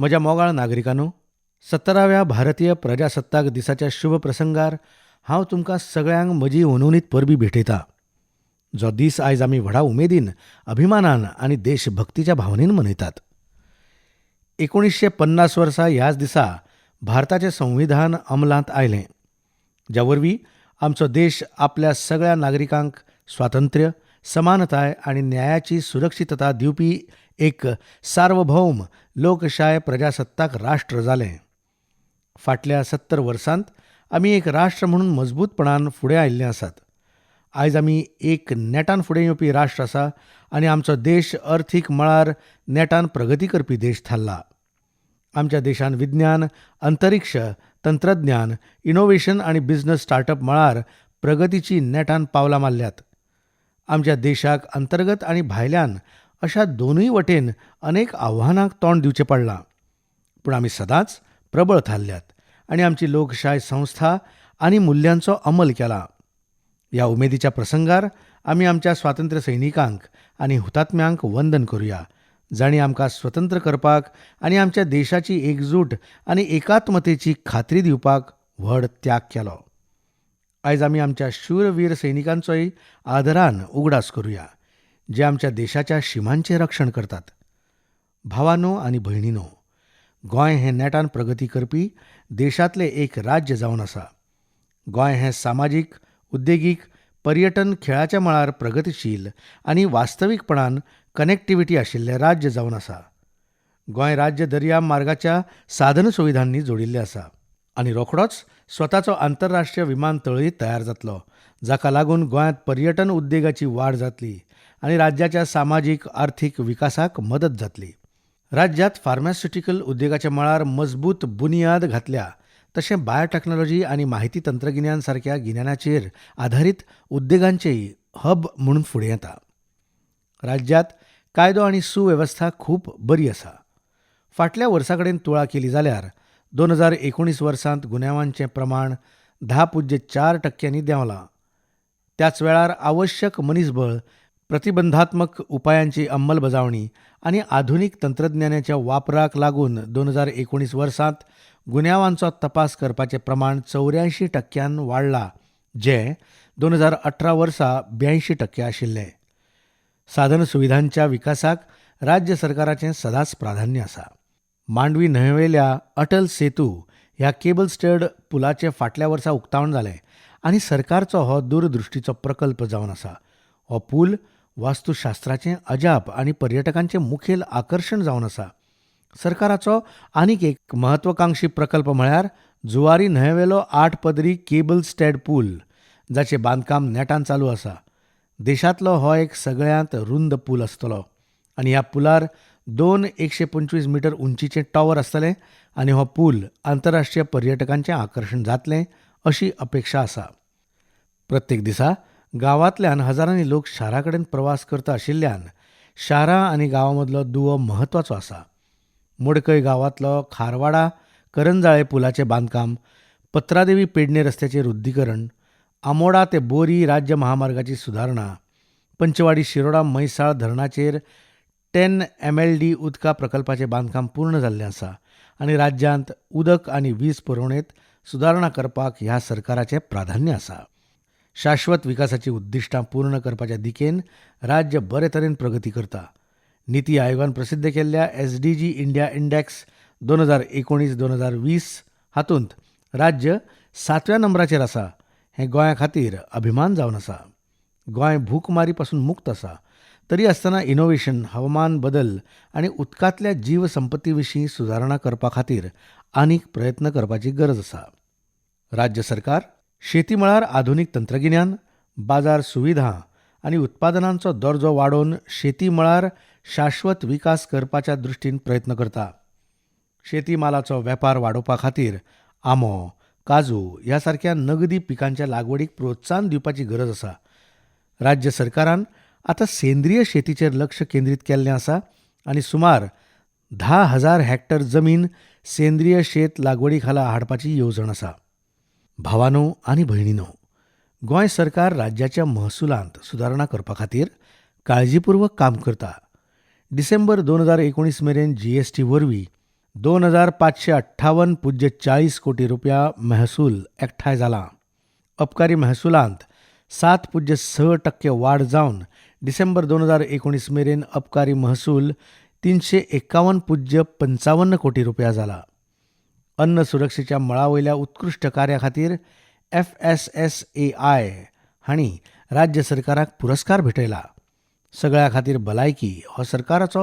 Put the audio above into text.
म्हज्या मोगाळ नागरिकांनो, 17व्या भारतीय प्रजासत्ताक दिसाच्या शुभ प्रसंगार हांव तुमकां सगळ्यांक म्हजी उनवणीत परबीं भेटयतां. जो दीस आयज आमी व्हडा उमेदीन, अभिमानान आनी देशभक्तीच्या भावनेन मनयतात. 1950 वर्सा ह्याच दिसा भारताचें संविधान अंमलांत आयलें, ज्या वरवीं आमचो देश आपल्या सगळ्या नागरिकांक स्वातंत्र्य, समानताय आनी न्यायाची सुरक्षितता दिवपी एक सार्वभौम लोकशाय प्रजासत्ताक राष्ट्र जालें. फाटल्या 70 वर्सांत आमी एक राष्ट्र म्हणून मजबूतपणान फुडें आयिल्ले आसात. आयज आमी एक नेटान फुडें येवपी राष्ट्र आसा आनी आमचो देश अर्थीक मळार नेटान प्रगती करपी देश थारला. आमच्या देशान विज्ञान, अंतरिक्ष, तंत्रज्ञान, इनोव्हेशन आनी बिझनेस स्टार्टअप मळार प्रगतीची नेटान पावलां मारल्यात. आमच्या देशाक अंतर्गत आनी भायल्यान अशा दोनूय वटेन अनेक आव्हानांक तोंड दिवचें पडलां. पूण आमी सदांच प्रबळ थारल्यात आनी आमची लोकशाय संस्था आनी मुल्यांचो अमल केला. ह्या उमेदीच्या प्रसंगार आमी आमच्या स्वातंत्र्य सैनिकांक आनी हुतात्म्यांक वंदन करुया, जांणी आमकां स्वतंत्र करपाक आनी आमच्या देशाची एकजूट आनी एकात्मतेची खात्री दिवपाक व्हड त्याग केलो. आयज आमी आमच्या शूरवीर सैनिकांचोय आदरान उगडास करुया, जे आमच्या देशाच्या शिमांचें रक्षण करतात. भावांनो आनी भयणींनो, गोंय हें नेटान प्रगती करपी देशांतलें एक राज्य जावन आसा. गोंय हें सामाजीक, उद्देगीक, पर्यटन, खेळाच्या मळार प्रगतीशील आनी वास्तवीकपणान कनेक्टिव्हिटी आशिल्लें राज्य जावन आसा. गोंय राज्य दर्या मार्गाच्या साधन सुविधांनी जोडिल्लें आसा आनी रोखडोच स्वताचो आंतरराष्ट्रीय विमानतळय तयार जातलो, जाका लागून गोंयांत पर्यटन उद्देगाची वाड जातली आनी राज्याच्या सामाजीक आर्थीक विकासाक मदत जातली. राज्यांत फार्मास्युटिकल उद्देगाच्या मळार मजबूत बुनियाद घातल्या, तशें बायोटॅक्नॉलॉजी आनी माहिती तंत्रगिन्यान सारक्या गिन्यानाचेर आधारीत उद्देगांचेय हब म्हणून फुडें येता. राज्यांत कायदो आनी सुवेवस्था खूब बरी आसा. फाटल्या वर्सा कडेन तुळा केली जाल्यार 2019 वर्सांत गुन्यांवांचें प्रमाण 10.4% देंवलां. त्याच वेळार आवश्यक मनीसबळ, प्रतिबंधात्मक उपायांची अंमलबजावणी आनी आधुनीक तंत्रज्ञानाच्या वापराक लागून 2019 वर्सांत गुन्यांवांचो तपास करपाचें प्रमाण 84% वाडलां, जें 2018 वर्सा 82% आशिल्लें. साधन सुविधांच्या विकासाक राज्य सरकाराचें सदांच प्राधान्य आसा. मांडवी न्हंयवेल्या अटल सेतू ह्या केबल स्टड पुलाचें फाटल्या वर्सा उक्तावण जालें आनी सरकारचो हो दूरदृश्टीचो प्रकल्प जावन आसा. हो पूल वास्तुशास्त्राचें अजाप आनी पर्यटकांचें मुखेल आकर्शण जावन आसा. सरकाराचो आनीक एक म्हत्वाकांक्षी प्रकल्प म्हळ्यार जुवारी न्हंयवेलो 8 पदरी केबल स्टॅड पूल, जाचें बांदकाम नेटान चालू आसा. देशांतलो हो एक सगळ्यांत रुंद पूल आसतलो आनी ह्या पुलार 2 125 मीटर उंचीचें टॉवर आसतलें आनी हो पूल आंतरराष्ट्रीय पर्यटकांचें आकर्शण जातलें अशी अपेक्षा आसा. प्रत्येक दिसा गांवांतल्यान हजारांनी लोक शारा कडेन प्रवास करता आशिल्ल्यान शारां आनी गांवां मदलो दुवो म्हत्वाचो आसा. मडकय गांवांतलो खारवाडा करंजाळे पुलाचें बांदकाम, पत्रादेवी पेडणे रस्त्याचें रुंदीकरण, आमोडा ते बोरी राज्य महामार्गाची सुदारणा, पंचवाडी शिरोडा म्हैसाळ धरणाचेर 10 MLD उदका प्रकल्पाचें बांदकाम पूर्ण जाल्लें आसा आनी राज्यांत उदक आनी वीज पुरवणेंत सुदारणा करपाक ह्या सरकाराचें प्राधान्य आसा. शाश्वत विकासाची उद्दिश्टां पूर्ण करपाच्या दिकेन राज्य बरे तरेन प्रगती करता. निती आयोगान प्रसिद्ध केल्ल्या SDG इंडिया इंडेक्स 2019-2020 हातूंत राज्य 7व्या नंबराचेर आसा. हें गोंया खातीर अभिमान जावन आसा. गोंय भूकमारी पासून मुक्त आसा, तरी आसतना इनोव्हेशन, हवामान बदल आनी उदकांतल्या जीवसंपत्ती विशीं सुदारणा करपा खातीर आनीक प्रयत्न करपाची गरज आसा. राज्य सरकार शेती मळार आधुनीक तंत्रगिन्यान, बाजार सुविधा आनी उत्पादनांचो दर्जो वाडोवन शेती मळार शाश्वत विकास करपाच्या दृश्टीन प्रयत्न करता. शेती मालाचो वेपार वाडोवपा खातीर आंबो, काजू ह्या सारक्या नगदी पिकांच्या लागवडीक प्रोत्साहन दिवपाची गरज आसा. राज्य सरकारान आतां सेंद्रीय शेतीचेर लक्ष केंद्रीत केल्लें आसा आनी सुमार 10,000 हेक्टर जमीन सेंद्रीय शेत लागवडी खाला हाडपाची येवजण आसा. भावांनो आनी भयणींनो, गोंय सरकार राज्याच्या महसुलांत सुदारणा करपा खातीर काळजीपूर्वक काम करता. डिसेंबर 2019 मेरेन GST वरवीं 2,558.40 रुपया महसूल एकठांय जाला. अबकारी महसुलांत 7.6% वाड जावन डिसेंबर 2019 मेरेन अबकारी महसूल 351.55 कोटी रुपया जाला. अन्न सुरक्षेच्या मळा वयल्या उत्कृश्ट कार्या खातीर FSSAI हांणी राज्य सरकाराक पुरस्कार भेटयला. सगळ्या खातीर भलायकी हो सरकाराचो